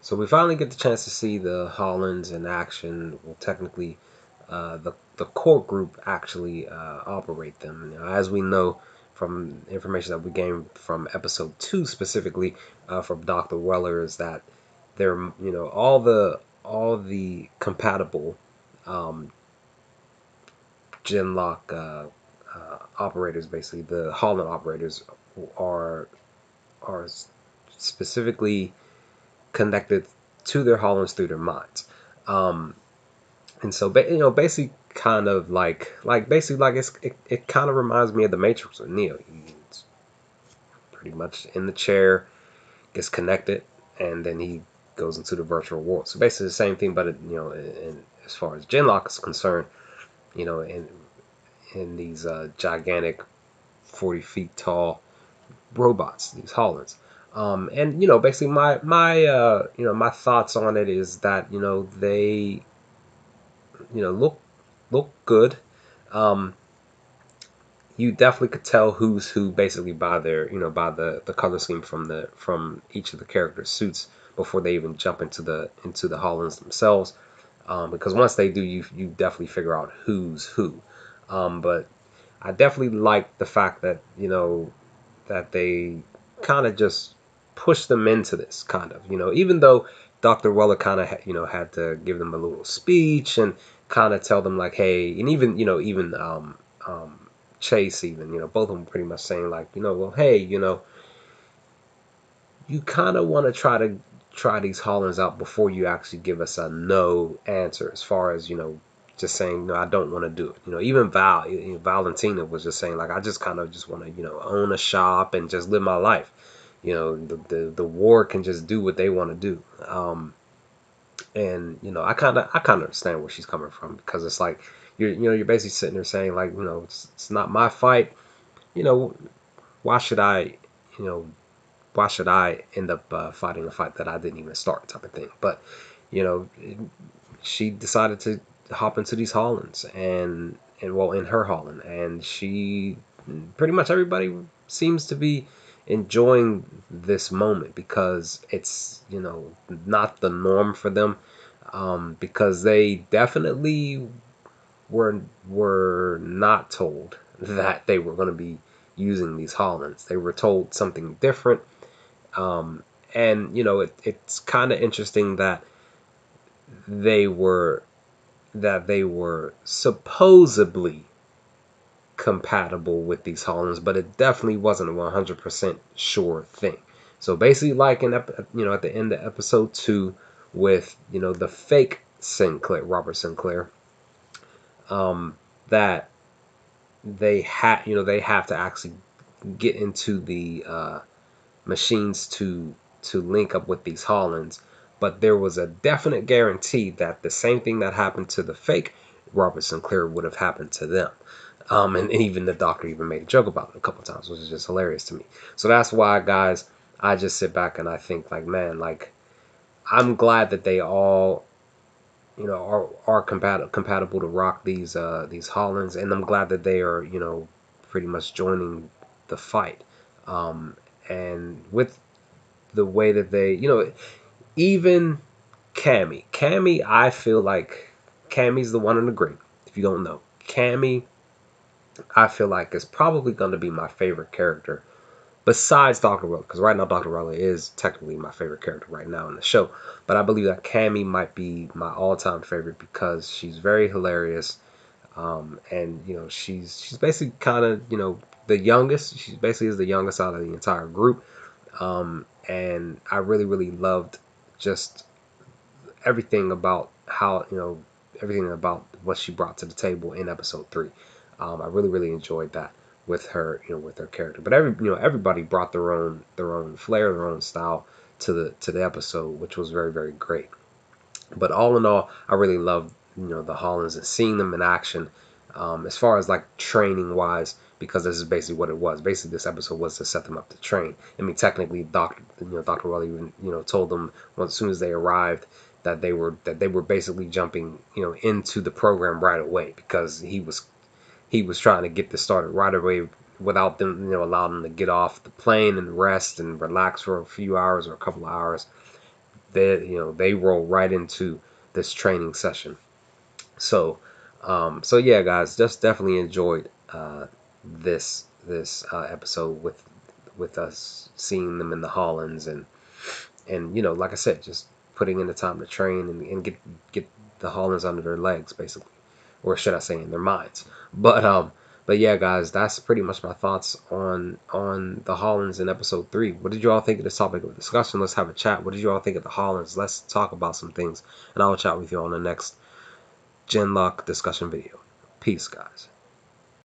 So we finally get the chance to see the Holons in action. Well, technically, the core group actually operate them. As we know from information that we gained from episode 2 specifically from Dr. Weller, is that they're all the compatible um, Genlock operators, basically the Holon operators, are are specifically connected to their Holons through their minds. Um, and so, basically, kind of basically like it kind of reminds me of the Matrix with Neo. He's pretty much in the chair, gets connected, and then he goes into the virtual world. So basically the same thing, but as far as Genlock is concerned, in these gigantic 40 feet tall robots, these Hollands. And basically my thoughts on it is that they look good. Um, you definitely could tell who's who basically by their by the color scheme from each of the characters' suits before they even jump into the Hollands themselves. Because once they do, you definitely figure out who's who. But I definitely like the fact that that they kind of just push them into this kind of even though Dr. Weller kind of had to give them a little speech and kind of tell them like, hey, and even Chase, even both of them pretty much saying like, well, hey, you kind of want to try these Hollands out before you actually give us a no answer, as far as just saying no, I don't want to do it. Even Valentina was just saying like, I just kind of just want to own a shop and just live my life. The war can just do what they want to do. And I kind of understand where she's coming from, because it's like you're basically sitting there saying like, it's not my fight. you know why should I you know why should I end up fighting a fight that I didn't even start, type of thing. But you know she decided to hop into these Hollands, and well, in her Holland, and she pretty much everybody seems to be enjoying this moment, because it's not the norm for them, because they definitely were not told that they were going to be using these Hollands. They were told something different. And it's kind of interesting they were they were supposedly compatible with these Hollands, but it definitely wasn't a 100% sure thing. So basically, like at the end of episode 2, with the fake Sinclair, Robert Sinclair, that they have to actually get into the machines to link up with these Hollands. But there was a definite guarantee that the same thing that happened to the fake Robert Sinclair would have happened to them. And even the doctor even made a joke about it a couple times, which is just hilarious to me. So that's why, guys, I just sit back and I think like, man, like, I'm glad that they all are compatible to rock these Hollands, and I'm glad that they are pretty much joining the fight. And with the way that they even Cammy, I feel like Cammy's the one in the green. If you don't know, Cammy, I feel like is probably going to be my favorite character besides Dr. Weller, because right now Dr. Weller is technically my favorite character right now in the show. But I believe that Cammy might be my all-time favorite because she's very hilarious, and she's basically kind of the youngest. She basically is the youngest out of the entire group, and I really really loved just everything about how everything about what she brought to the table in episode 3. I really really enjoyed that with her, with her character. But everybody brought their own flair, their own style to the episode, which was very very great. But all in all, I really loved the Hollands and seeing them in action. As far as like training wise, because this is basically what it was. Basically, this episode was to set them up to train. I mean, technically, Dr. Welly even told them, well, as soon as they arrived, that they were basically jumping into the program right away, because he was trying to get this started right away without them allowing them to get off the plane and rest and relax for a few hours or a couple of hours. they roll right into this training session. So so yeah, guys, just definitely enjoyed this episode with us seeing them in the Hollands, and like I said, just putting in the time to train and get the Hollands under their legs, basically, or should I say in their minds. But yeah, guys, that's pretty much my thoughts on the Hollands in episode 3. What did you all think of this topic of discussion? Let's have a chat. What did you all think of the Hollands? Let's talk about some things, and I will chat with you on the next Genlock discussion video. Peace, guys.